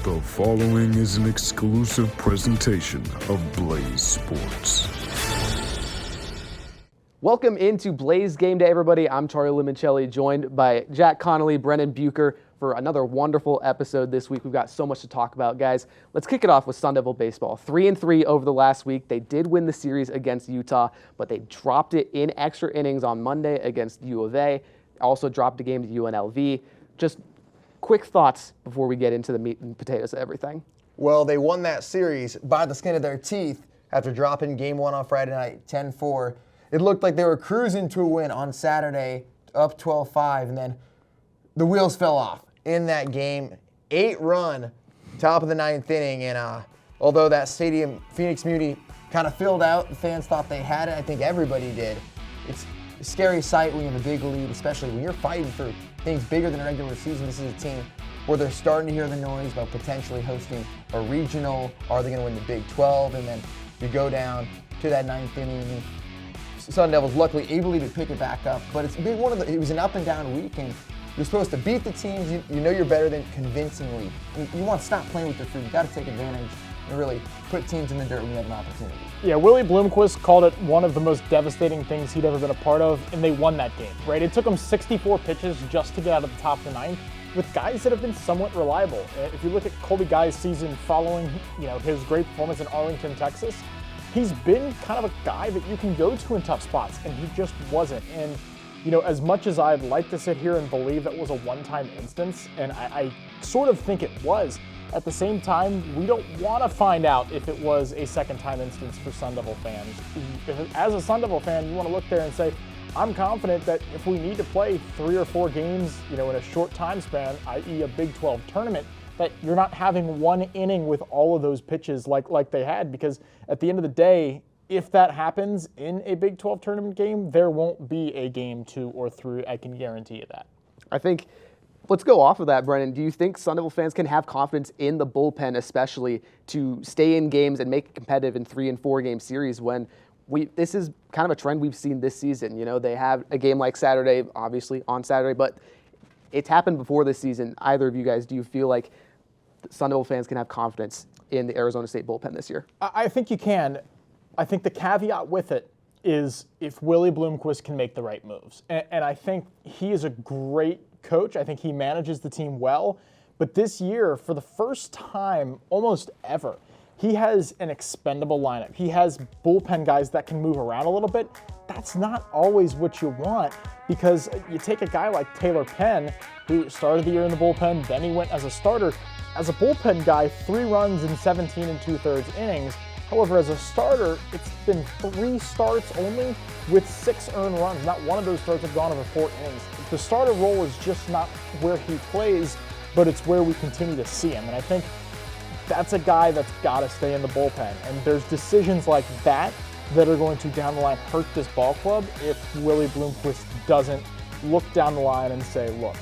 The following is an exclusive presentation of Blaze Sports. Welcome into Blaze Gameday, everybody. I'm Charlie Limoncelli, joined by Jack Connolly, Brennan Bucher, for another wonderful episode this week. We've got so much to talk about, guys. Let's kick it off with Sun Devil baseball. 3-3 over the last week. They did win the series against Utah, but they dropped it in extra innings on Monday against U of A. Also dropped a game to UNLV. Just quick thoughts before we get into the meat and potatoes of everything. Well, they won that series by the skin of their teeth after dropping game one on Friday night, 10-4. It looked like they were cruising to a win on Saturday, up 12-5, and then the wheels fell off in that game. 8-run, top of the ninth inning, and although that stadium, Phoenix Muni, kind of filled out, the fans thought they had it. I think everybody did. It's a scary sight when you have a big lead, especially when you're fighting for things bigger than a regular season. This is a team where they're starting to hear the noise about potentially hosting a regional. Are they going to win the Big 12? And then you go down to that ninth inning. Sun Devils luckily able to pick it back up, but it's been it was an up and down week, and you're supposed to beat the teams you know you're better than convincingly. You want to stop playing with your feet. You got to take advantage and really put teams in the dirt when you have an opportunity. Yeah, Willie Bloomquist called it one of the most devastating things he'd ever been a part of, and they won that game, right? It took them 64 pitches just to get out of the top of the ninth with guys that have been somewhat reliable. If you look at Colby Guy's season following, his great performance in Arlington, Texas, he's been kind of a guy that you can go to in tough spots, and he just wasn't. And, as much as I'd like to sit here and believe that was a one-time instance, and I sort of think it was, at the same time, we don't want to find out if it was a second-time instance for Sun Devil fans. As a Sun Devil fan, you want to look there and say, I'm confident that if we need to play 3 or 4 games, in a short time span, i.e. a Big 12 tournament, that you're not having one inning with all of those pitches like they had, because at the end of the day, if that happens in a Big 12 tournament game, there won't be a game 2 or 3. I can guarantee you that. I think, let's go off of that, Brennan. Do you think Sun Devil fans can have confidence in the bullpen, especially to stay in games and make it competitive in 3 and 4 game series when this is kind of a trend we've seen this season? They have a game like Saturday, obviously on Saturday, but it's happened before this season. Either of you guys, do you feel like Sun Devil fans can have confidence in the Arizona State bullpen this year? I think you can. I think the caveat with it is if Willie Bloomquist can make the right moves. And I think he is a great coach. I think he manages the team well. But this year, for the first time almost ever, he has an expendable lineup. He has bullpen guys that can move around a little bit. That's not always what you want, because you take a guy like Taylor Penn, who started the year in the bullpen, then he went as a starter. As a bullpen guy, 3 runs in 17 2/3 innings. However, as a starter, it's been 3 starts only with 6 earned runs. Not one of those starts have gone over 4 innings. The starter role is just not where he plays, but it's where we continue to see him. And I think that's a guy that's got to stay in the bullpen. And there's decisions like that that are going to, down the line, hurt this ball club if Willie Bloomquist doesn't look down the line and say, look,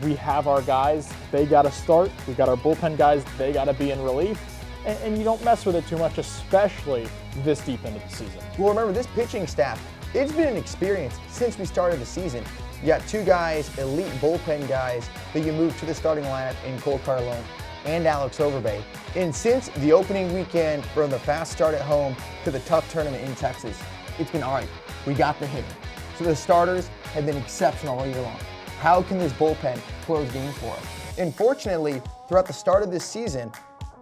we have our guys, they got to start. We've got our bullpen guys, they got to be in relief. And you don't mess with it too much, especially this deep into the season. Well, remember, this pitching staff, it's been an experience since we started the season. You got 2 guys, elite bullpen guys, that you moved to the starting lineup in Cole Carlone and Alex Overbay. And since the opening weekend, from the fast start at home to the tough tournament in Texas, it's been all right. We got the hitting. So the starters have been exceptional all year long. How can this bullpen close games for us? And fortunately, throughout the start of this season,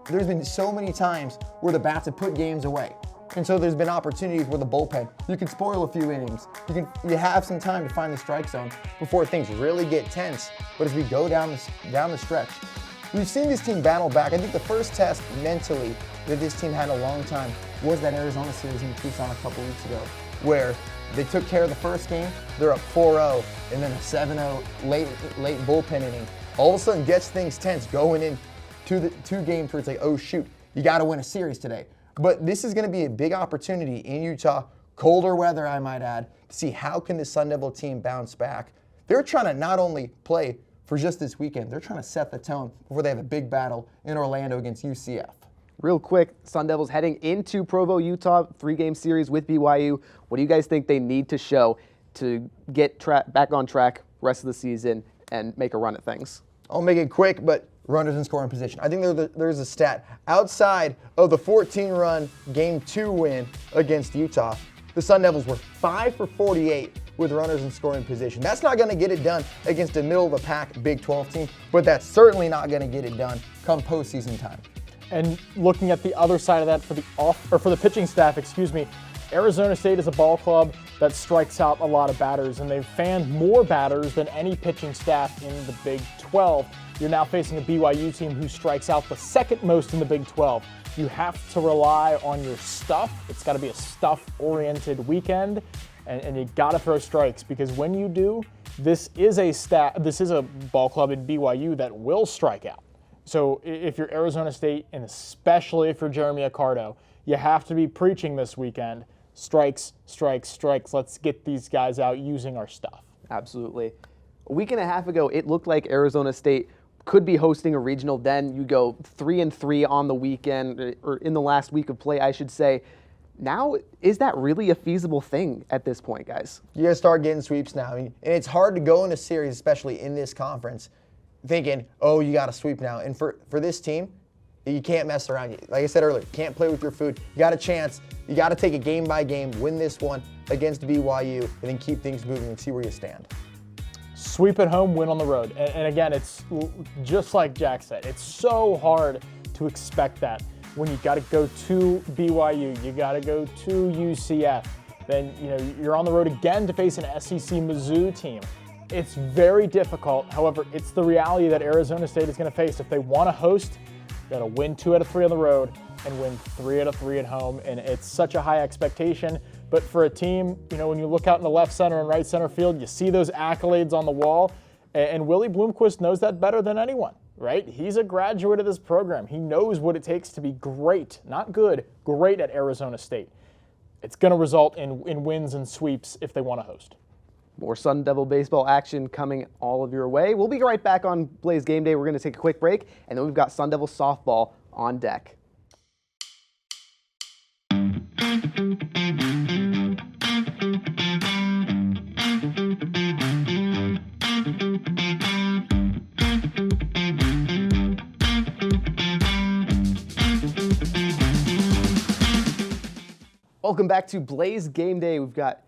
there's been so many times where the bats have put games away. And so there's been opportunities where the bullpen, you can spoil a few innings. You have some time to find the strike zone before things really get tense. But as we go down the stretch, we've seen this team battle back. I think the first test mentally that this team had in a long time was that Arizona series in Tucson a couple weeks ago, where they took care of the first game, they're up 4-0, and then a 7-0 late bullpen inning. All of a sudden gets things tense going in to the 2 games where it's like, oh shoot, you got to win a series today. But this is going to be a big opportunity in Utah, colder weather I might add, to see how can the Sun Devil team bounce back. They're trying to not only play for just this weekend, they're trying to set the tone before they have a big battle in Orlando against UCF. Real quick, Sun Devils heading into Provo, Utah, 3-game series with BYU. What do you guys think they need to show to get back on track rest of the season and make a run at things? I'll make it quick, but runners in scoring position. I think there's a stat outside of the 14-run Game 2 win against Utah. The Sun Devils were 5 for 48 with runners in scoring position. That's not going to get it done against a middle-of-the-pack Big 12 team, but that's certainly not going to get it done come postseason time. And looking at the other side of that for the pitching staff, Arizona State is a ball club that strikes out a lot of batters, and they've fanned more batters than any pitching staff in the Big 12. You're now facing a BYU team who strikes out the second most in the Big 12. You have to rely on your stuff. It's got to be a stuff-oriented weekend, and you got to throw strikes, because when you do, this is a ball club in BYU that will strike out. So if you're Arizona State, and especially if you're Jeremy Accardo, you have to be preaching this weekend. Strikes, strikes, strikes. Let's get these guys out using our stuff. Absolutely. A week and a half ago, it looked like Arizona State could be hosting a regional. Then you go 3-3 on the weekend, or in the last week of play, I should say. Now, is that really a feasible thing at this point, guys? You got to start getting sweeps now. And it's hard to go in a series, especially in this conference, thinking, oh, you got to sweep now. And for this team, you can't mess around. Like I said earlier, can't play with your food. You got a chance. You got to take it game by game, win this one against BYU, and then keep things moving and see where you stand. Sweep at home, win on the road. And again, it's just like Jack said, it's so hard to expect that when you got to go to BYU, you got to go to UCF. Then you're on the road again to face an SEC Mizzou team. It's very difficult. However, it's the reality that Arizona State is going to face. If they want to host, they got to win 2 out of 3 on the road and win 3 out of 3 at home. And it's such a high expectation. But for a team, when you look out in the left center and right center field, you see those accolades on the wall. And Willie Bloomquist knows that better than anyone, right? He's a graduate of this program. He knows what it takes to be great, not good, great at Arizona State. It's going to result in wins and sweeps if they want to host. More Sun Devil baseball action coming all of your way. We'll be right back on Blaze Game Day. We're going to take a quick break, and then we've got Sun Devil softball on deck. Welcome back to Blaze Game Day. We've got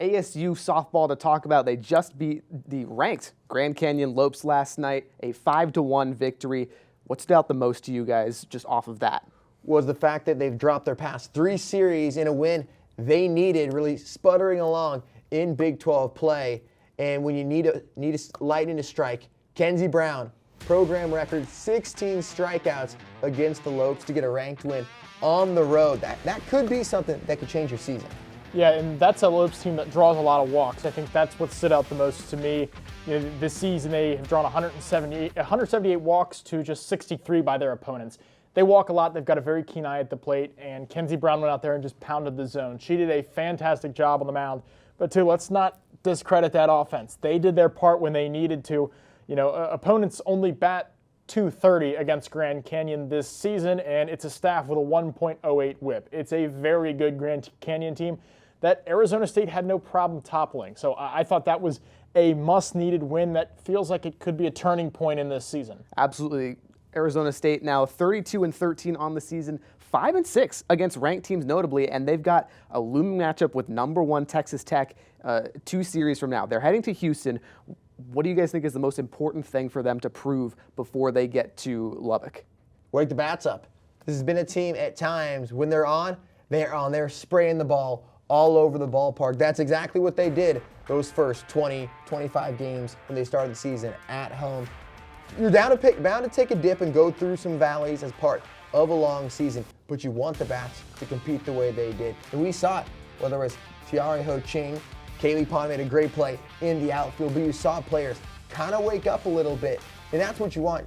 ASU softball to talk about. They just beat the ranked Grand Canyon Lopes last night, a 5-1 victory. What stood out the most to you guys just off of that? Was the fact that they've dropped their past 3 series in a win they needed, really sputtering along in Big 12 play. And when you need a lightning to strike, Kenzie Brown, program record 16 strikeouts against the Lopes to get a ranked win on the road. That could be something that could change your season. Yeah, and that's a Lopes team that draws a lot of walks. I think that's what stood out the most to me. This season they have drawn 178 walks to just 63 by their opponents. They walk a lot. They've got a very keen eye at the plate, and Kenzie Brown went out there and just pounded the zone. She did a fantastic job on the mound. But too, let's not discredit that offense. They did their part when they needed to. Opponents only bat .230 against Grand Canyon this season, and it's a staff with a 1.08 whip. It's a very good Grand Canyon team that Arizona State had no problem toppling. So I thought that was a must-needed win that feels like it could be a turning point in this season. Absolutely. Arizona State now 32-13 on the season, 5-6 against ranked teams notably, and they've got a looming matchup with number 1 Texas Tech 2 series from now. They're heading to Houston. What do you guys think is the most important thing for them to prove before they get to Lubbock? Wake the bats up. This has been a team at times, when they're on. They're spraying the ball all over the ballpark. That's exactly what they did those first 20, 25 games when they started the season at home. You're bound to take a dip and go through some valleys as part of a long season, but you want the bats to compete the way they did. And we saw it, whether it was Tiare Ho Ching, Kaylee Pond made a great play in the outfield, but you saw players kind of wake up a little bit, and that's what you want.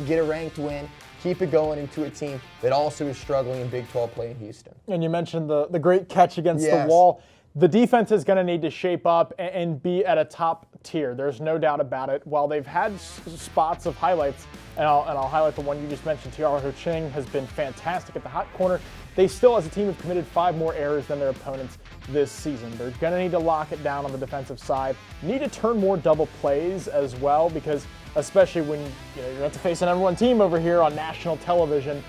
Get a ranked win, keep it going into a team that also is struggling in Big 12 play in Houston. And you mentioned the great catch against the wall. The defense is going to need to shape up and be at a top tier. There's no doubt about it. While they've had spots of highlights, and I'll highlight the one you just mentioned, Tiare Ho Ching has been fantastic at the hot corner. They still, as a team, have committed 5 more errors than their opponents this season. They're going to need to lock it down on the defensive side. Need to turn more double plays as well, because especially when you're about to face an #1 team over here on national television.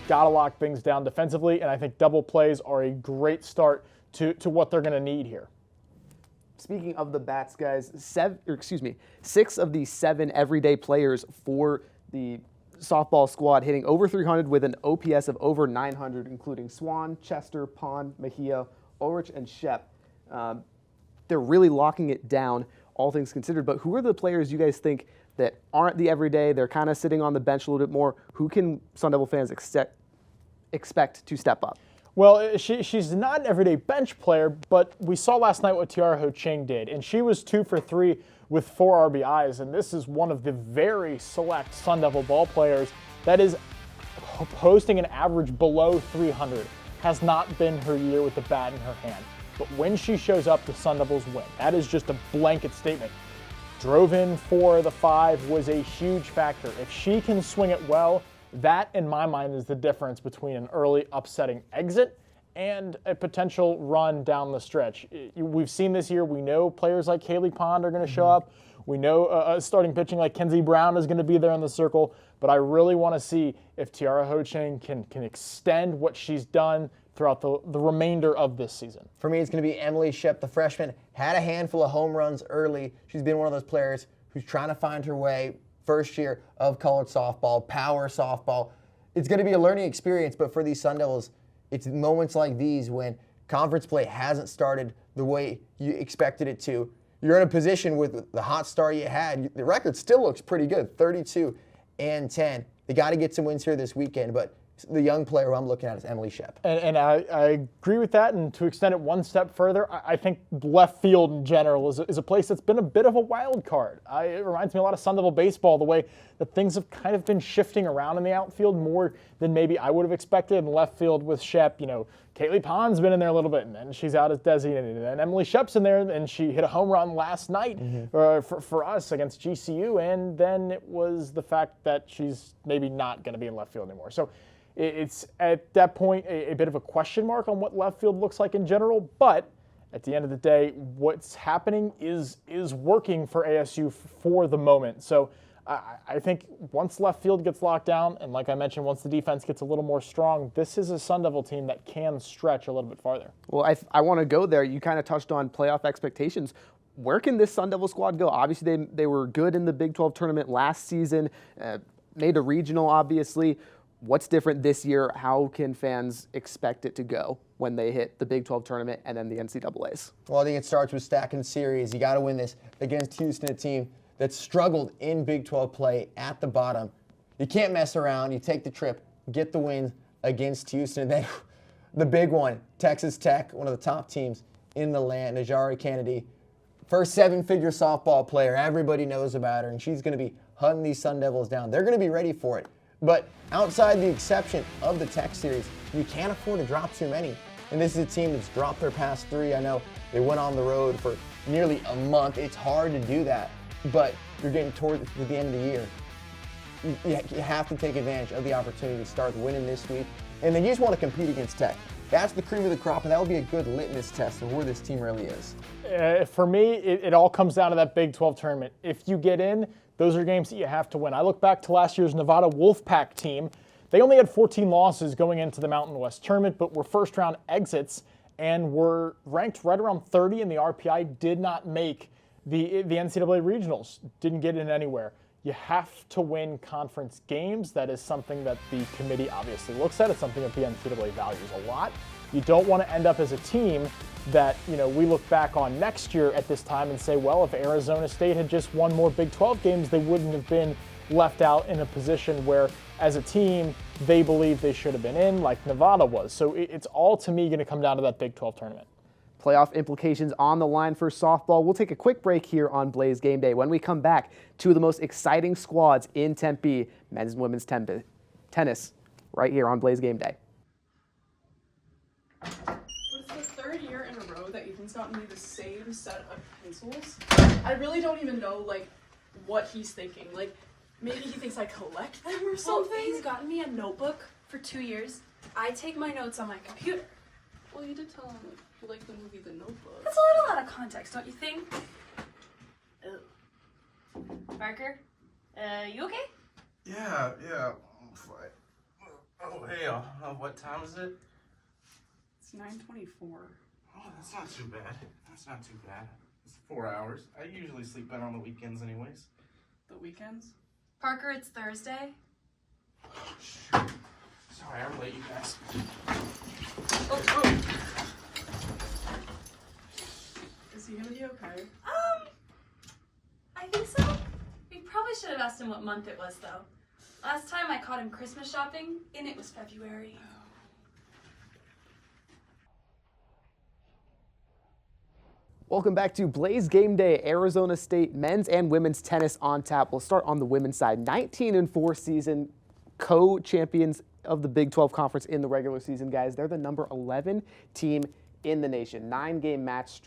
Got to lock things down defensively, and I think double plays are a great start to what they're going to need here. Speaking of the bats, guys, 6 of the 7 everyday players for the softball squad hitting over 300 with an OPS of over 900, including Swan, Chester, Pond, Mejia, Ulrich, and Shep. They're really locking it down, all things considered. But who are the players you guys think that aren't the everyday? They're kind of sitting on the bench a little bit more. Who can Sun Devil fans expect to step up? Well, she's not an everyday bench player, but we saw last night what Tiara Ho-Ching did, and she was 2 for 3 with 4 RBIs, and this is one of the very select Sun Devil ball players that is posting an average below 300. Has not been her year with the bat in her hand, but when she shows up, the Sun Devils win. That is just a blanket statement. Drove in for the 5, was a huge factor. If she can swing it well, that, in my mind, is the difference between an early upsetting exit and a potential run down the stretch. We've seen this year. We know players like Kaylee Pond are going to show up. We know starting pitching like Kenzie Brown is going to be there in the circle. But I really want to see if Tiara Ho-Ching can extend what she's done throughout the remainder of this season. For me, it's going to be Emily Shep, the freshman. Had a handful of home runs early. She's been one of those players who's trying to find her way. First year of college softball, power softball. It's going to be a learning experience, but for these Sun Devils, it's moments like these when conference play hasn't started the way you expected it to. You're in a position with the hot start you had. The record still looks pretty good, 32-10. They got to get some wins here this weekend, but the young player who I'm looking at is Emily Shep. And I agree with that, and to extend it one step further, I think left field in general is a place that's been a bit of a wild card. It reminds me a lot of Sun Devil baseball, the way that things have kind of been shifting around in the outfield more than maybe I would have expected. In left field with Shep, Kaylee Pond's been in there a little bit, and then she's out as designated. And Emily Shep's in there, and she hit a home run last night for us against GCU, and then it was the fact that she's maybe not going to be in left field anymore. So it's at that point a bit of a question mark on what left field looks like in general, but at the end of the day, what's happening is working for ASU for the moment. So I think once left field gets locked down, and like I mentioned, once the defense gets a little more strong, this is a Sun Devil team that can stretch a little bit farther. Well, I want to go there. You kind of touched on playoff expectations. Where can this Sun Devil squad go? Obviously, they were good in the Big 12 tournament last season, made a regional, obviously. What's different this year? How can fans expect it to go when they hit the Big 12 tournament and then the NCAAs? Well, I think it starts with stacking series. You got to win this against Houston, a team that struggled in Big 12 play at the bottom. You can't mess around. You take the trip, get the win against Houston. And then the big one, Texas Tech, one of the top teams in the land, Najari Kennedy. First 7-figure softball player. Everybody knows about her, and she's going to be hunting these Sun Devils down. They're going to be ready for it. But outside the exception of the Tech series, you can't afford to drop too many. And this is a team that's dropped their past 3. I know they went on the road for nearly a month. It's hard to do that, but you're getting toward the end of the year. You have to take advantage of the opportunity to start winning this week. And then you just want to compete against Tech. That's the cream of the crop, and that will be a good litmus test of where this team really is. For me, it all comes down to that Big 12 tournament. If you get in, those are games that you have to win. I look back to last year's Nevada Wolfpack team. They only had 14 losses going into the Mountain West tournament, but were first-round exits and were ranked right around 30 in the RPI, did not make the NCAA regionals, didn't get in anywhere. You have to win conference games. That is something that the committee obviously looks at. It's something that the NCAA values a lot. You don't want to end up as a team that, we look back on next year at this time and say, well, if Arizona State had just won more Big 12 games, they wouldn't have been left out in a position where, as a team, they believe they should have been in, like Nevada was. So it's all, to me, going to come down to that Big 12 tournament. Playoff implications on the line for softball. We'll take a quick break here on Blaze Game Day. When we come back, 2 of the most exciting squads in Tempe, men's and women's tennis, right here on Blaze Game Day. What is the 3rd year in a row that Ethan's gotten me the same set of pencils? I really don't even know, what he's thinking. Maybe he thinks I collect them or something? Well, he's gotten me a notebook for 2 years. I take my notes on my computer. Well, you did tell him you like the movie The Notebook. That's a little out of context, don't you think? Ew. Marker? You okay? Yeah, I'm fine. Oh, hey, what time is it? It's 9:24. Oh, that's not too bad. It's 4 hours. I usually sleep better on the weekends anyways. The weekends? Parker, it's Thursday. Oh, shoot. Sorry, I'm late, you guys. Is he gonna be okay? I think so. We probably should have asked him what month it was, though. Last time I caught him Christmas shopping, and it was February. Welcome back to Blaze Game Day, Arizona State men's and women's tennis on tap. We'll start on the women's side. 19-4 season, co-champions of the Big 12 Conference in the regular season, guys. They're the number 11 team in the nation. 9-game match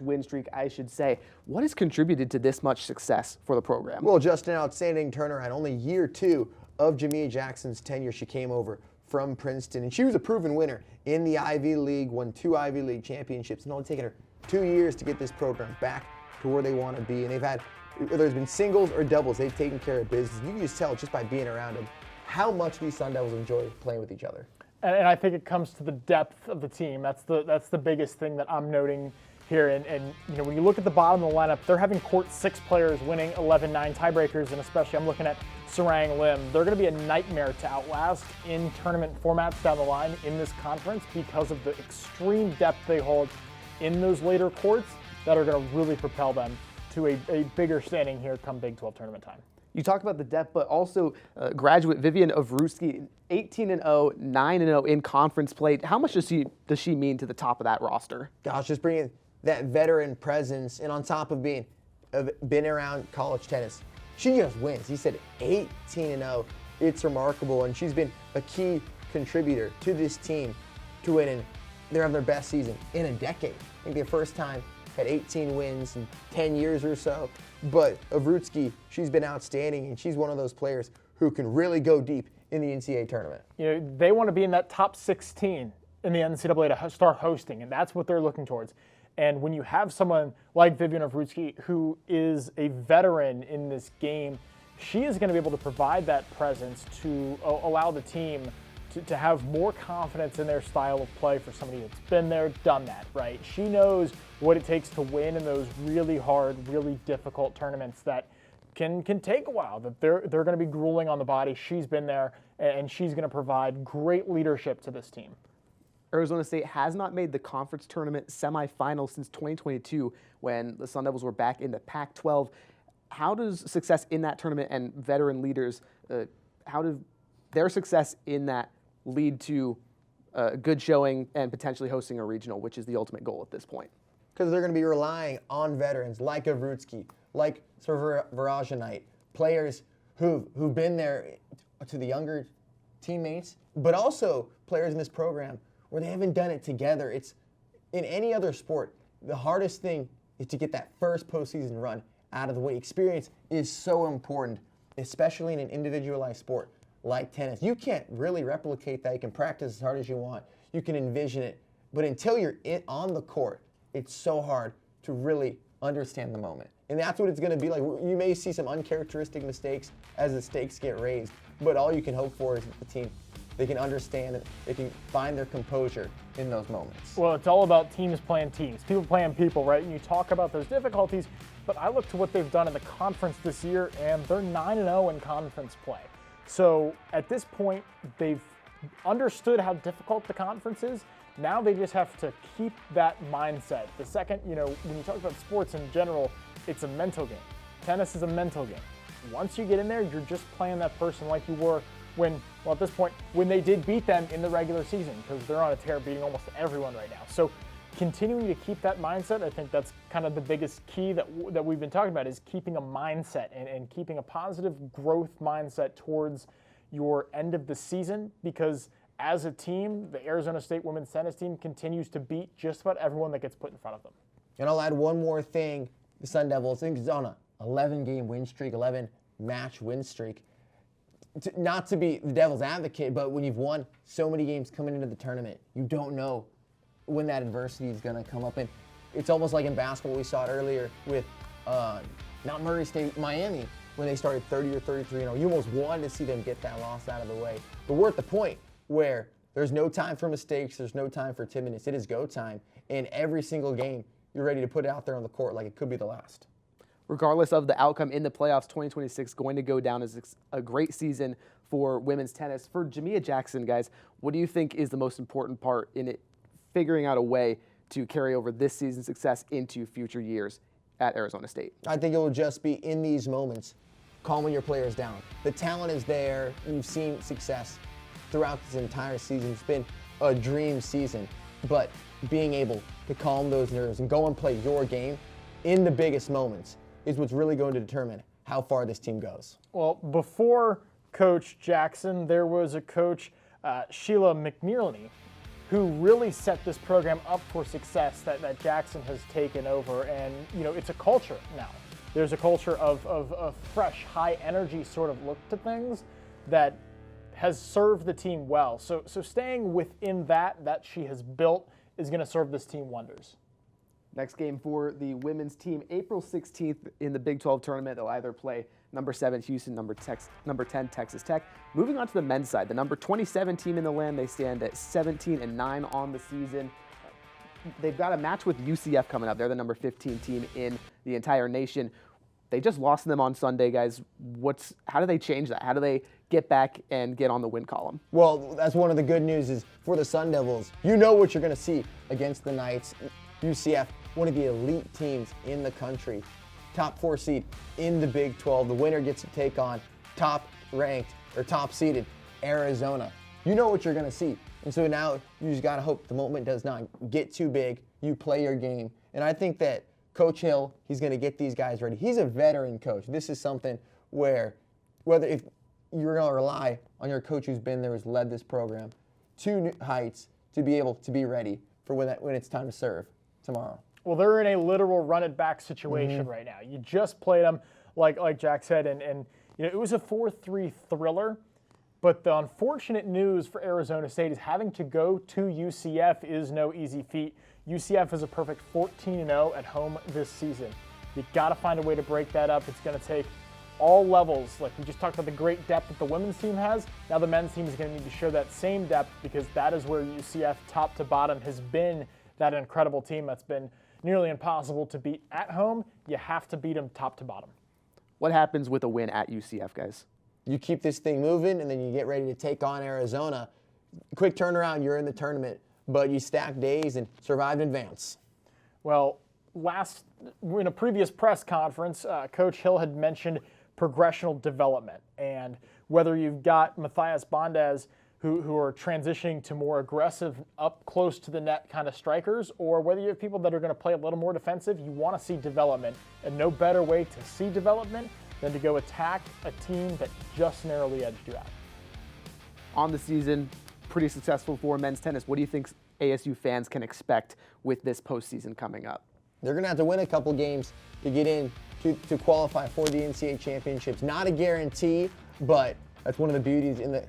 win streak, I should say. What has contributed to this much success for the program? Well, just an outstanding turnaround. Only year 2 of Jamia Jackson's tenure, she came over from Princeton, and she was a proven winner in the Ivy League, won 2 Ivy League championships, and only taken her 2 years to get this program back to where they want to be. And they've had, whether it's been singles or doubles, they've taken care of business. You can just tell just by being around them how much these Sun Devils enjoy playing with each other. And I think it comes to the depth of the team. That's the biggest thing that I'm noting here. And you know, when you look at the bottom of the lineup, they're having court 6 players winning 11-9 tiebreakers, and especially I'm looking at Sarang Lim. They're going to be a nightmare to outlast in tournament formats down the line in this conference because of the extreme depth they hold in those later courts that are going to really propel them to a bigger standing here come Big 12 tournament time. You talk about the depth, but also graduate Vivian Ovrutsky, 18-0, 9-0 in conference play. How much does she mean to the top of that roster? Gosh, just bringing that veteran presence, and on top of being been around college tennis, she just wins. He said 18-0. It's remarkable, and she's been a key contributor to this team to win, and they're having their best season in a decade. I think their first time had 18 wins in 10 years or so. But Ovrutsky, she's been outstanding, and she's one of those players who can really go deep in the NCAA tournament. You know, they want to be in that top 16 in the NCAA to start hosting, and that's what they're looking towards. And when you have someone like Vivian Ovrutsky, who is a veteran in this game, she is going to be able to provide that presence to allow the team to have more confidence in their style of play for somebody that's been there, done that, right? She knows what it takes to win in those really hard, really difficult tournaments that can take a while, that they're going to be grueling on the body. She's been there, and she's going to provide great leadership to this team. Arizona State has not made the conference tournament semifinal since 2022 when the Sun Devils were back in the Pac-12. How does success in that tournament and veteran leaders, how did their success in that lead to a good showing and potentially hosting a regional, which is the ultimate goal at this point? Because they're going to be relying on veterans like Ovrutsky, like Varajanite, players who've been there to the younger teammates, but also players in this program where they haven't done it together. It's in any other sport, the hardest thing is to get that first postseason run out of the way. Experience is so important, especially in an individualized sport like tennis. You can't really replicate that. You can practice as hard as you want. You can envision it. But until you're on the court, it's so hard to really understand the moment. And that's what it's going to be like. You may see some uncharacteristic mistakes as the stakes get raised, but all you can hope for is the team, they can understand it, they can find their composure in those moments. Well, it's all about teams playing teams, people playing people, right? And you talk about those difficulties, but I look to what they've done in the conference this year, and they're 9-0 in conference play. So at this point, they've understood how difficult the conference is. Now they just have to keep that mindset. The second, you know, when you talk about sports in general, it's a mental game. Tennis is a mental game. Once you get in there, you're just playing that person like you were when, well, at this point, when they did beat them in the regular season, because they're on a tear beating almost everyone right now. So continuing to keep that mindset, I think that's kind of the biggest key that we've been talking about, is keeping a mindset and keeping a positive growth mindset towards your end of the season, because as a team, the Arizona State women's tennis team continues to beat just about everyone that gets put in front of them. And I'll add one more thing. The Sun Devils, I think it's on a 11-game win streak, 11-match win streak. Not to be the devil's advocate, but when you've won so many games coming into the tournament, you don't know when that adversity is going to come up. And it's almost like in basketball, we saw it earlier with not Murray State, Miami. when they started 30 or 33-0. You almost wanted to see them get that loss out of the way. But we're at the point where there's no time for mistakes. There's no time for timidness. It is go time. And every single game, you're ready to put it out there on the court like it could be the last. Regardless of the outcome in the playoffs, 2026 going to go down as a great season for women's tennis. For Jamia Jackson, guys, what do you think is the most important part in it, figuring out a way to carry over this season's success into future years at Arizona State? I think it will just be in these moments, calming your players down. The talent is there. You've seen success throughout this entire season. It's been a dream season, but being able to calm those nerves and go and play your game in the biggest moments is what's really going to determine how far this team goes. Well, before Coach Jackson, there was a coach, Sheila McNeely, who really set this program up for success that Jackson has taken over. And, it's a culture now. There's a culture of fresh, high energy sort of look to things that has served the team well. So staying within that she has built is going to serve this team wonders. Next game for the women's team, April 16th in the Big 12 tournament. They'll either play number 7 Houston, number 10 Texas Tech. Moving on to the men's side, the number 27 team in the land, they stand at 17-9 on the season. They've got a match with UCF coming up. They're the number 15 team in the entire nation. They just lost them on Sunday, guys. How do they change that? How do they get back and get on the win column? Well, that's one of the good news is for the Sun Devils. You know what you're going to see against the Knights. UCF, one of the elite teams in the country. Top 4 seed in the Big 12. The winner gets to take on top-ranked or top-seeded Arizona. You know what you're going to see. And so now you just got to hope the moment does not get too big. You play your game. And I think that Coach Hill, he's going to get these guys ready. He's a veteran coach. This is something where if you're going to rely on your coach who's been there, who's led this program to new heights to be able to be ready for when it's time to serve tomorrow. Well, they're in a literal run-it-back situation right now. You just played them, like Jack said, and it was a 4-3 thriller. But the unfortunate news for Arizona State is having to go to UCF is no easy feat. UCF is a perfect 14-0 at home this season. You got to find a way to break that up. It's going to take all levels. Like we just talked about the great depth that the women's team has. Now the men's team is going to need to show that same depth because that is where UCF top to bottom has been that incredible team that's been nearly impossible to beat at home. You have to beat them top to bottom. What happens with a win at UCF, guys? You keep this thing moving, and then you get ready to take on Arizona. Quick turnaround, you're in the tournament, but you stack days and survive in advance. Well, in a previous press conference, Coach Hill had mentioned progressional development, and whether you've got Matthias Bondes who are transitioning to more aggressive, up close to the net kind of strikers, or whether you have people that are going to play a little more defensive, you want to see development, and no better way to see development than to go attack a team that just narrowly edged you out. On the season, pretty successful for men's tennis. What do you think ASU fans can expect with this postseason coming up? They're going to have to win a couple games to get in to qualify for the NCAA championships. Not a guarantee, but that's one of the beauties in the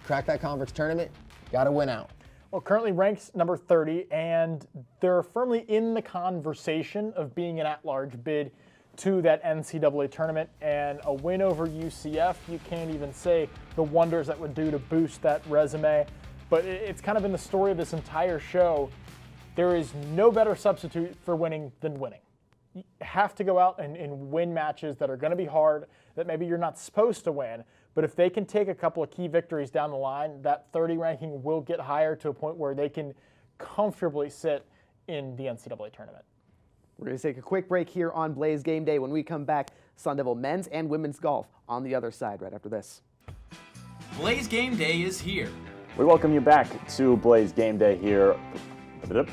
crack that conference tournament. Got to win out. Well, currently ranked number 30, and they're firmly in the conversation of being an at-large bid to that NCAA tournament, and a win over UCF, you can't even say the wonders that would do to boost that resume. But it's kind of been the story of this entire show. There is no better substitute for winning than winning. You have to go out and win matches that are going to be hard, that maybe you're not supposed to win. But if they can take a couple of key victories down the line, that 30 ranking will get higher to a point where they can comfortably sit in the NCAA tournament. We're going to take a quick break here on Blaze Game Day. When we come back, Sun Devil men's and women's golf on the other side right after this. Blaze Game Day is here. We welcome you back to Blaze Game Day here. The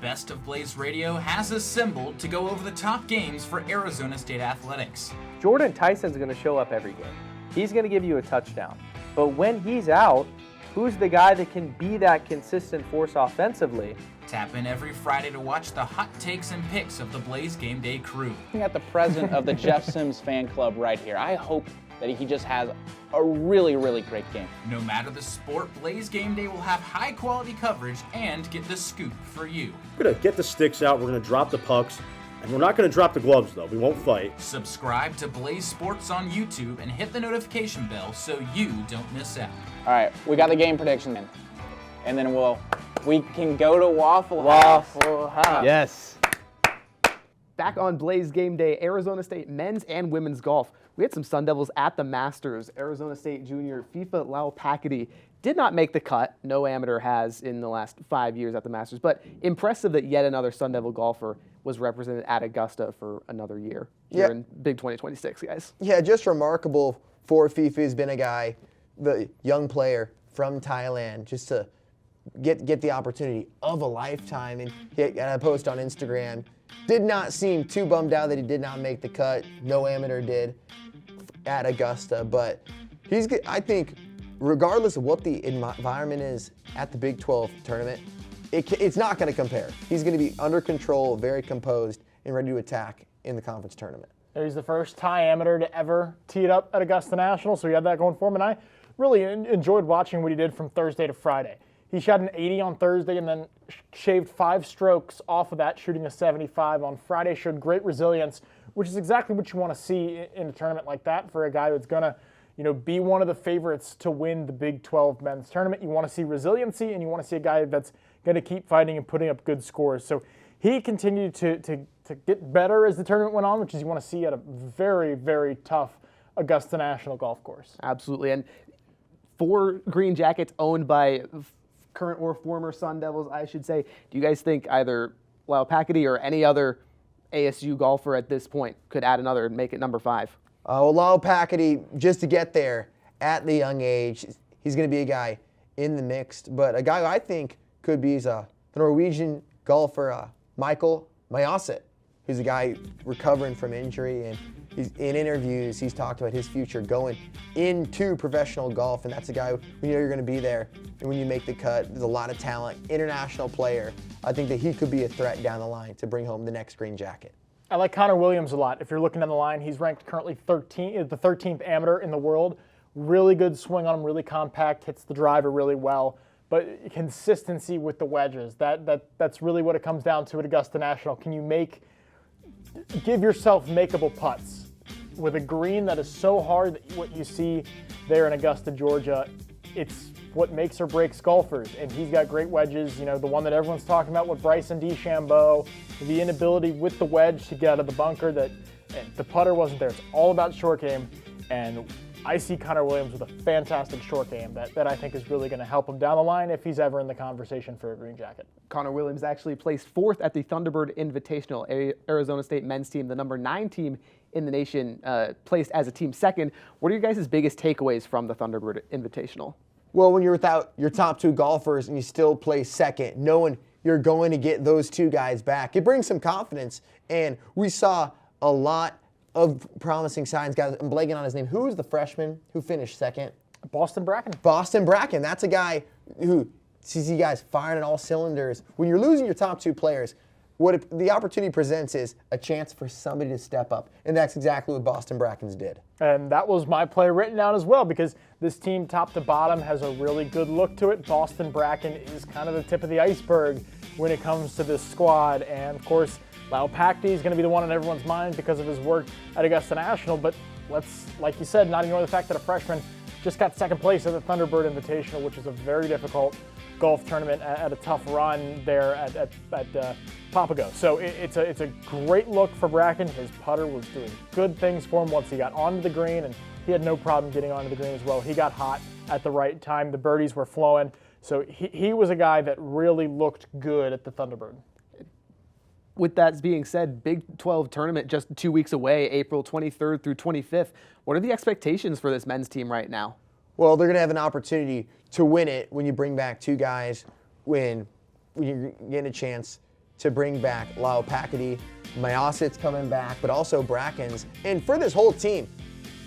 best of Blaze Radio has assembled to go over the top games for Arizona State athletics. Jordan Tyson's going to show up every game. He's going to give you a touchdown. But when he's out, who's the guy that can be that consistent force offensively? Tap in every Friday to watch the hot takes and picks of the Blaze Game Day crew. Looking at the president of the Jeff Sims fan club right here. I hope that he just has a really, really great game. No matter the sport, Blaze Game Day will have high quality coverage and get the scoop for you. We're going to get the sticks out, we're going to drop the pucks, And we're not going to drop the gloves, though. We won't fight. Subscribe to Blaze Sports on YouTube and hit the notification bell so you don't miss out. All right, we got the game prediction in. And then we can go to Waffle House. Waffle House. Yes. Back on Blaze Game Day, Arizona State men's and women's golf. We had some Sun Devils at the Masters. Arizona State junior FIFA Laupakiti did not make the cut. No amateur has in the last 5 years at the Masters, but impressive that yet another Sun Devil golfer was represented at Augusta for another year here in Big 2026, guys. Yeah, just remarkable for FIFA. Has been a guy, the young player from Thailand, just to get the opportunity of a lifetime. And he had a post on Instagram. Did not seem too bummed out that he did not make the cut. No amateur did at Augusta, but I think regardless of what the environment is at the Big 12 tournament, it's not going to compare. He's going to be under control, very composed, and ready to attack in the conference tournament. He's the first Thai amateur to ever tee it up at Augusta National, so he had that going for him, and I really enjoyed watching what he did from Thursday to Friday. He shot an 80 on Thursday and then shaved 5 strokes off of that, shooting a 75 on Friday. Showed great resilience, which is exactly what you want to see in a tournament like that for a guy that's going to be one of the favorites to win the Big 12 men's tournament. You want to see resiliency, and you want to see a guy that's going to keep fighting and putting up good scores. So he continued to get better as the tournament went on, which is you want to see at a very, very tough Augusta National golf course. Absolutely. And 4 green jackets owned by current or former Sun Devils, I should say. Do you guys think either Laupakiti or any other ASU golfer at this point could add another and make it number 5? Laupakiti, just to get there at the young age, he's going to be a guy in the mixed, but a guy I think could be the Norwegian golfer Michael Majaset, who's a guy recovering from injury, and in interviews he's talked about his future going into professional golf, and that's a guy when you're going to be there, and when you make the cut, there's a lot of talent, international player. I think that he could be a threat down the line to bring home the next green jacket. I like Connor Williams a lot. If you're looking down the line, he's ranked currently the 13th amateur in the world. Really good swing on him, really compact, hits the driver really well. But consistency with the wedges, that's really what it comes down to at Augusta National. Can you give yourself makeable putts with a green that is so hard that what you see there in Augusta, Georgia, it's what makes or breaks golfers. And he's got great wedges, the one that everyone's talking about with Bryson DeChambeau, the inability with the wedge to get out of the bunker, that the putter wasn't there. It's all about short game, and I see Connor Williams with a fantastic short game that I think is really going to help him down the line if he's ever in the conversation for a green jacket. Connor Williams actually placed 4th at the Thunderbird Invitational. Arizona State men's team, the number 9 team in the nation, placed as a team 2nd. What are your guys' biggest takeaways from the Thunderbird Invitational? Well, when you're without your top 2 golfers and you still place 2nd, knowing you're going to get those 2 guys back, it brings some confidence. And we saw a lot of promising signs. Guys, I'm blanking on his name. Who was the freshman who finished 2nd? Boston Bracken. Boston Bracken. That's a guy who sees you guys firing on all cylinders. When you're losing your top 2 players, the opportunity presents is a chance for somebody to step up, and that's exactly what Boston Bracken's did. And that was my play written down as well, because this team top to bottom has a really good look to it. Boston Bracken is kind of the tip of the iceberg when it comes to this squad, and of course Laupakiti is going to be the one on everyone's mind because of his work at Augusta National, but let's, like you said, not ignore the fact that a freshman just got 2nd place at the Thunderbird Invitational, which is a very difficult golf tournament at a tough run there at Papago. So it's a great look for Bracken. His putter was doing good things for him once he got onto the green, and he had no problem getting onto the green as well. He got hot at the right time. The birdies were flowing. So he was a guy that really looked good at the Thunderbird. With that being said, Big 12 tournament just 2 weeks away, April 23rd through 25th. What are the expectations for this men's team right now? Well, they're going to have an opportunity to win it when you bring back 2 guys, when you get a chance to bring back Laupakiti, Majaset's coming back, but also Bracken's. And for this whole team,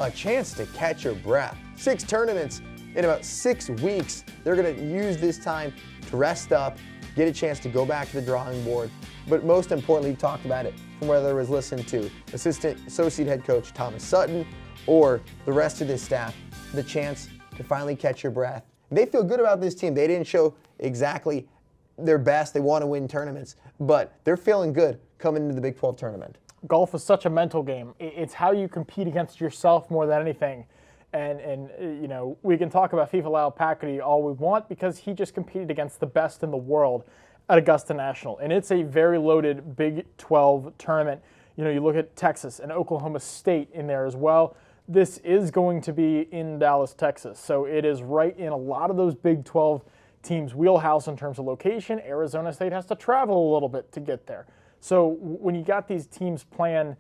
a chance to catch your breath. 6 tournaments in about 6 weeks. They're going to use this time to rest up, get a chance to go back to the drawing board. But most importantly, we talked about it from whether it was listened to associate head coach Thomas Sutton or the rest of this staff, the chance to finally catch your breath. They feel good about this team. They didn't show exactly their best. They want to win tournaments, but they're feeling good coming into the Big 12 tournament? Golf is such a mental game. It's how you compete against yourself more than anything. And you know, we can talk about FIFA Laopakity all we want because he just competed against the best in the world at Augusta National. And it's a very loaded Big 12 tournament. You know, you look at Texas and Oklahoma State in there as well. This is going to be in Dallas, Texas. So it is right in a lot of those Big 12 teams' wheelhouse in terms of location. Arizona State has to travel a little bit to get there. So when you got these teams playing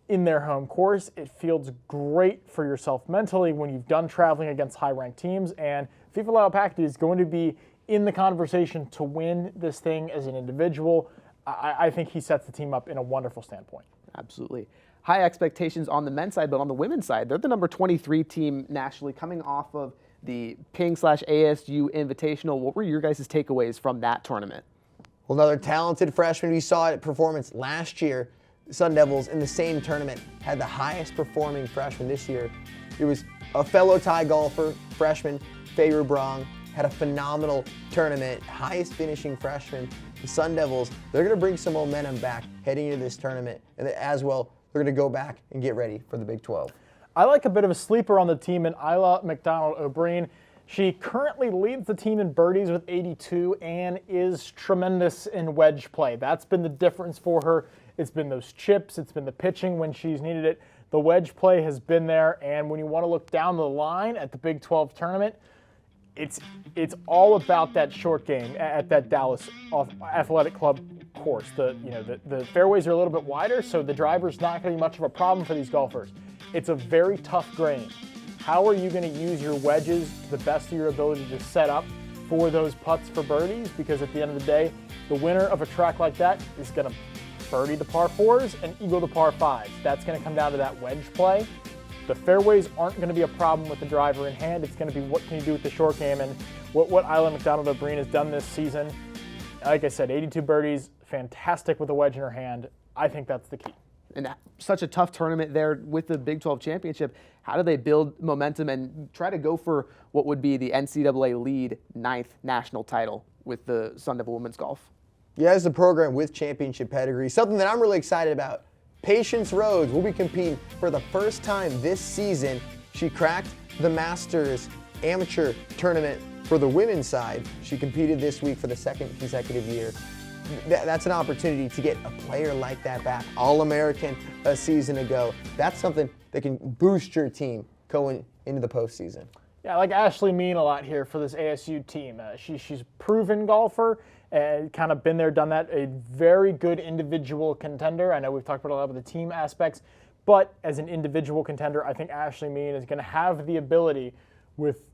in their home course, it feels great for yourself mentally when you've done traveling against high-ranked teams. And FIFA Laopakity is going to be in the conversation to win this thing as an individual. I think he sets the team up in a wonderful standpoint. Absolutely. High expectations on the men's side, but on the women's side, they're the number 23 team nationally coming off of the Ping/ASU Invitational. What were your guys' takeaways from that tournament? Well, another talented freshman. We saw it performance last year. The Sun Devils in the same tournament had the highest performing freshman this year. It was a fellow Thai golfer, freshman, Faye Rubrong, had a phenomenal tournament, highest finishing freshman. The Sun Devils, they're going to bring some momentum back heading into this tournament. And as well, they're going to go back and get ready for the Big 12. I like a bit of a sleeper on the team in Isla McDonald-O'Brien. She currently leads the team in birdies with 82 and is tremendous in wedge play. That's been the difference for her. It's been those chips. It's been the pitching when she's needed it. The wedge play has been there. And when you want to look down the line at the Big 12 tournament, it's all about that short game at that Dallas Athletic Club course. The fairways are a little bit wider, so the driver's not going to be much of a problem for these golfers. It's a very tough green. How are you going to use your wedges to the best of your ability to set up for those putts for birdies? Because at the end of the day, the winner of a track like that is going to birdie the par fours and eagle the par fives. That's going to come down to that wedge play. The fairways aren't going to be a problem with the driver in hand. It's going to be what can you do with the short game, and what Isla McDonald-O'Brien has done this season. Like I said, 82 birdies, fantastic with a wedge in her hand. I think that's the key. And such a tough tournament there with the Big 12 championship. How do they build momentum and try to go for what would be the NCAA lead 9th national title with the Sun Devil Women's Golf? Yeah, it's a program with championship pedigree. Something that I'm really excited about. Patience Rhodes will be competing for the first time this season. She cracked the Masters amateur tournament for the women's side. She competed this week for the second consecutive year. That's an opportunity to get a player like that back, All-American a season ago. That's something that can boost your team going into the postseason. Yeah, I like Ashley Mean a lot here for this ASU team. She's a proven golfer, kind of been there, done that, a very good individual contender. I know we've talked about a lot of the team aspects, but as an individual contender, I think Ashley Mean is going to have the ability with,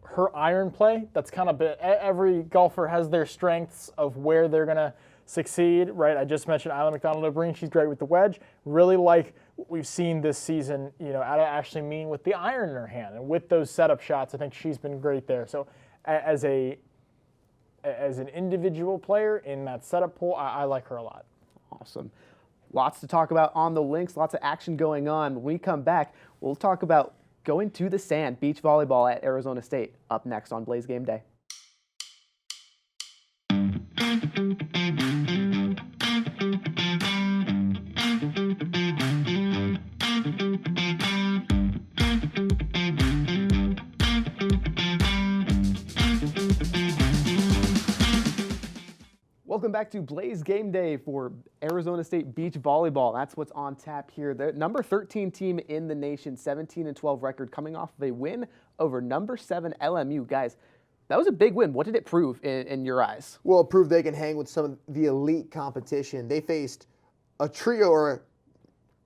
her iron play. That's kind of every golfer has their strengths of where they're going to succeed, right? I just mentioned Isla McDonald-O'Brien. She's great with the wedge. Really like what we've seen this season, out of Ashley Mean with the iron in her hand and with those setup shots. I think she's been great there. So as an individual player in that setup pool, I like her a lot. Awesome. Lots to talk about on the links, lots of action going on. When we come back, we'll talk about going to the sand, beach volleyball at Arizona State, up next on Blaze Game Day. Welcome back to Blaze Game Day for Arizona State Beach Volleyball. That's what's on tap here. The number 13 team in the nation, 17-12 record, coming off of a win over number 7 LMU. Guys, that was a big win. What did it prove in your eyes? Well, it proved they can hang with some of the elite competition. They faced a trio or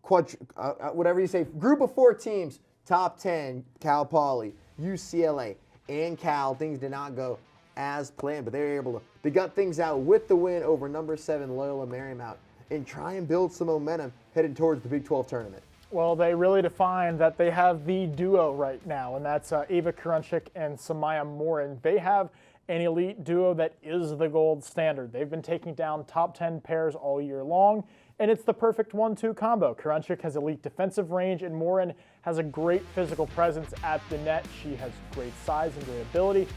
a whatever you say, group of 4 teams, top 10, Cal Poly, UCLA, and Cal. Things did not go as planned, but they were able to, they got things out with the win over number 7 Loyola Marymount and try and build some momentum headed towards the Big 12 tournament. Well, they really defined that they have the duo right now, and that's Ava Karunchik and Samaya Morin. They have an elite duo that is the gold standard. They've been taking down top 10 pairs all year long, and it's the perfect 1-2 combo. Karunchik has elite defensive range, and Morin has a great physical presence at the net. She has great size and great ability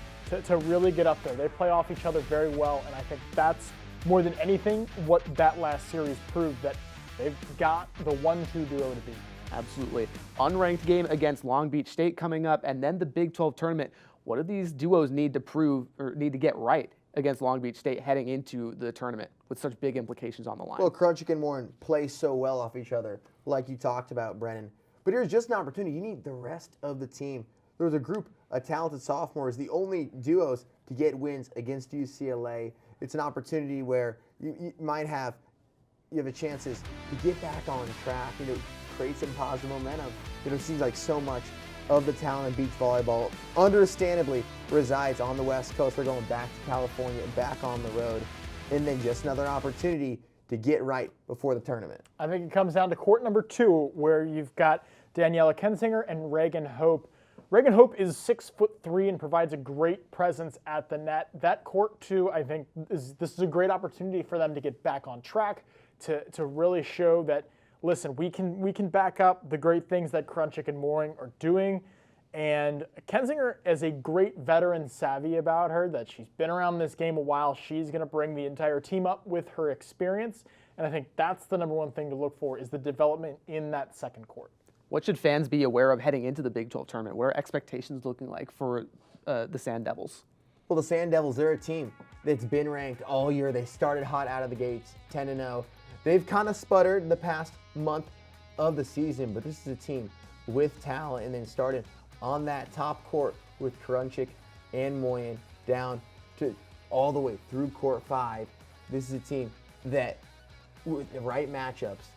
to really get up there. They play off each other very well, and I think that's more than anything, what that last series proved, that they've got the 1-2 duo to beat. Absolutely. Unranked game against Long Beach State coming up, and then the Big 12 tournament. What do these duos need to prove or need to get right against Long Beach State heading into the tournament with such big implications on the line? Well, Crunchick and Warren play so well off each other, like you talked about, Brennan. But here's just an opportunity. You need the rest of the team. There was a group of talented sophomores, the only duos to get wins against UCLA. It's an opportunity where you have chances to get back on track, create some positive momentum. It seems like so much of the talent in beach volleyball understandably resides on the West Coast. They're going back to California, back on the road, and then just another opportunity to get right before the tournament. I think it comes down to court number 2, where you've got Daniela Kensinger and Reagan Hope. Reagan Hope is 6'3" and provides a great presence at the net. That court 2, I think, this is a great opportunity for them to get back on track, to really show that, listen, we can back up the great things that Crunchick and Mooring are doing. And Kensinger is a great veteran savvy about her, that she's been around this game a while. She's going to bring the entire team up with her experience. And I think that's the number one thing to look for, is the development in that second court. What should fans be aware of heading into the Big 12 tournament? What are expectations looking like for the Sand Devils? Well, the Sand Devils, they're a team that's been ranked all year. They started hot out of the gates, 10-0. They've kind of sputtered the past month of the season, but this is a team with talent, and then started on that top court with Crunchick and Moyen down to all the way through court 5. This is a team that, with the right matchups,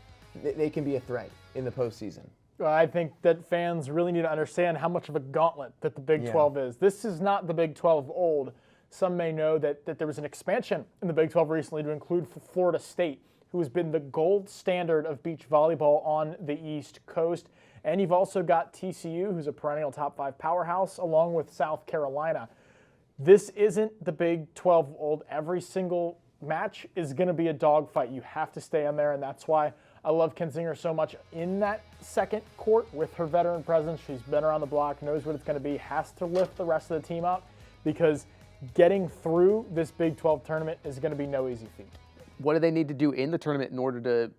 they can be a threat in the postseason. I think that fans really need to understand how much of a gauntlet that the Big 12 is. This is not the Big 12 of old. Some may know that there was an expansion in the Big 12 recently to include Florida State, who has been the gold standard of beach volleyball on the East Coast. And you've also got TCU, who's a perennial top 5 powerhouse, along with South Carolina. This isn't the Big 12 of old. Every single match is going to be a dogfight. You have to stay in there, and that's why I love Kensinger so much in that second court with her veteran presence. She's been around the block, knows what it's going to be, has to lift the rest of the team up, because getting through this Big 12 tournament is going to be no easy feat. What do they need to do in the tournament in order to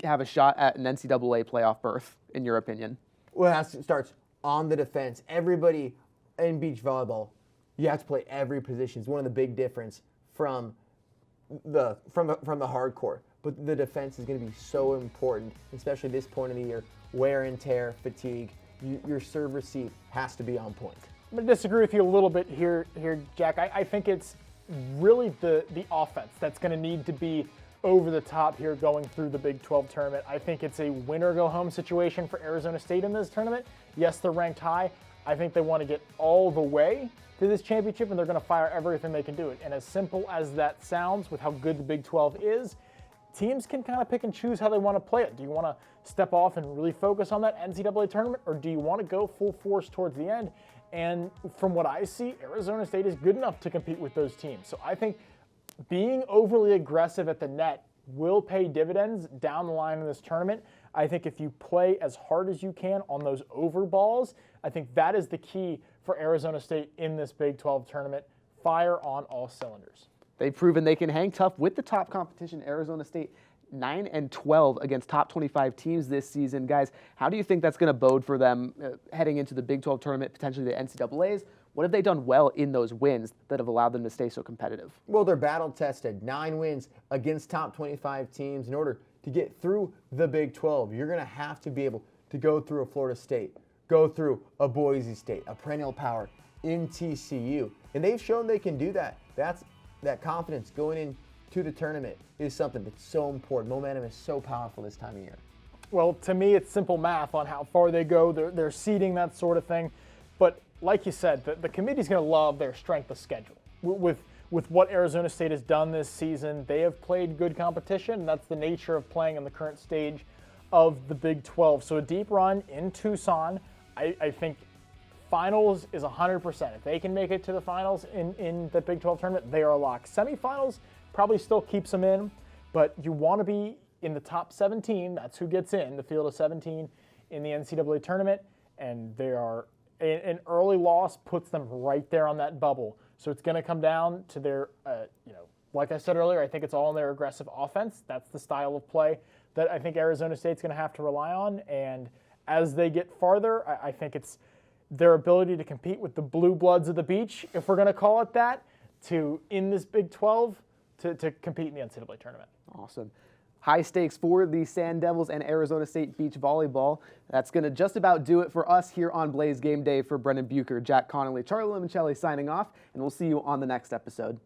have a shot at an NCAA playoff berth, in your opinion? Well, it starts on the defense. Everybody in beach volleyball, you have to play every position. It's one of the big difference from the hard court. But the defense is going to be so important, especially this point of the year. Wear and tear, fatigue. Your serve receive has to be on point. I'm going to disagree with you a little bit here, Jack. I think it's really the offense that's going to need to be over the top here going through the Big 12 tournament. I think it's a win-or-go-home situation for Arizona State in this tournament. Yes, they're ranked high. I think they want to get all the way to this championship, and they're going to fire everything they can do it. And as simple as that sounds, with how good the Big 12 is, teams can kind of pick and choose how they want to play it. Do you want to step off and really focus on that NCAA tournament, or do you want to go full force towards the end? And from what I see, Arizona State is good enough to compete with those teams. So I think being overly aggressive at the net will pay dividends down the line in this tournament. I think if you play as hard as you can on those over balls, I think that is the key for Arizona State in this Big 12 tournament. Fire on all cylinders. They've proven they can hang tough with the top competition. Arizona State 9-12 against top 25 teams this season. Guys, how do you think that's going to bode for them heading into the Big 12 tournament, potentially the NCAAs? What have they done well in those wins that have allowed them to stay so competitive? Well, they're battle-tested. 9 wins against top 25 teams. In order to get through the Big 12, you're going to have to be able to go through a Florida State, go through a Boise State, a perennial power in TCU. And they've shown they can do that. That confidence going into the tournament is something that's so important. Momentum is so powerful this time of year. Well, to me, it's simple math on how far they go. They're seeding, that sort of thing. But like you said, the committee's going to love their strength of schedule. With what Arizona State has done this season, they have played good competition. That's the nature of playing in the current stage of the Big 12. So a deep run in Tucson, I think finals is 100%. If they can make it to the finals in the Big 12 tournament, they are a lock. Semifinals probably still keeps them in, but you want to be in the top 17. That's who gets in, the field of 17 in the NCAA tournament, and they are an early loss puts them right there on that bubble. So it's going to come down to their like I said earlier, I think it's all in their aggressive offense. That's the style of play that I think Arizona State's going to have to rely on. And as they get farther, I think it's their ability to compete with the blue bloods of the beach, if we're going to call it that, to, in this Big 12, to compete in the NCAA tournament. Awesome. High stakes for the Sand Devils and Arizona State beach volleyball. That's going to just about do it for us here on Blaze Game Day. For Brennan Bucher, Jack Connolly, Charlie Limoncelli signing off, and we'll see you on the next episode.